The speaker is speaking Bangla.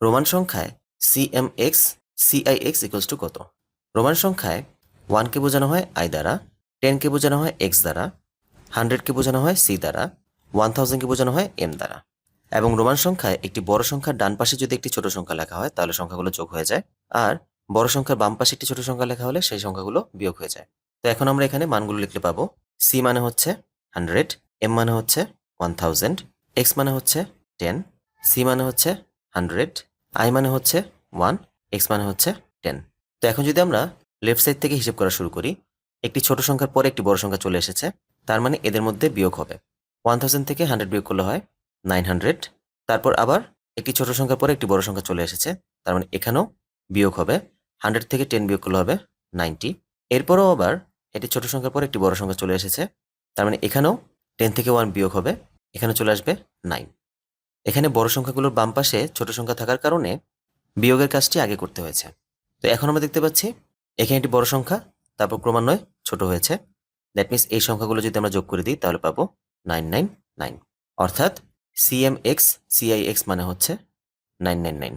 রোমান সংখ্যায় CMX CIX ইকুয়ালস টু কত? রোমান সংখ্যায় 1কে বোঝানো হয় I দ্বারা, 10কে বোঝানো হয় X দ্বারা, 100কে বোঝানো হয় C দ্বারা, 1000কে বোঝানো হয় M দ্বারা। এবং রোমান সংখ্যায় একটি বড় সংখ্যার ডান পাশে যদি একটি ছোট সংখ্যা লেখা হয় তাহলে সংখ্যাগুলো যোগ হয়ে যায়, আর বড় সংখ্যার বাম পাশে একটি ছোট সংখ্যা লেখা হলে সেই সংখ্যাগুলো বিয়োগ হয়ে যায়। তো এখন আমরা এখানে মানগুলো লিখলে পাবো C মানে হচ্ছে 100, M মানে হচ্ছে 1000, X মানে হচ্ছে 10, C মানে হচ্ছে 100, I মানে হচ্ছে 1, X মানে হচ্ছে 10। তো এখন যদি আমরা লেফট সাইড থেকে হিসেব করা শুরু করি, একটি ছোট সংখ্যার পরে একটি বড় সংখ্যা চলে এসেছে, তার মানে এদের মধ্যে বিয়োগ হবে। 1000 থেকে 100 বিয়োগ করলে হয় 900। তারপর আবার একটি ছোট সংখ্যার পরে একটি বড় সংখ্যা চলে এসেছে, তার মানে এখানেও বিয়োগ হবে। 100 থেকে 10 বিয়োগ করলে হবে 90। এরপরও আবার একটি ছোট সংখ্যার পরে একটি বড় সংখ্যা চলে এসেছে, তার মানে এখানেও 10 থেকে 1 বিয়োগ হবে, এখানে চলে আসবে 9। এখানে বড় সংখ্যাগুলোর বাম পাশে ছোট সংখ্যা থাকার কারণে বিয়োগের কাজটি আগে করতে হয়েছে। তো এখন আমরা দেখতে পাচ্ছি এখানে একটি বড় সংখ্যা, তারপর ক্রমান্বয়ে ছোট হয়েছে। দ্যাট মিনস এই সংখ্যাগুলো যদি আমরা যোগ করে দিই তাহলে পাবো 999। অর্থাৎ CMX CIX মানে হচ্ছে 999।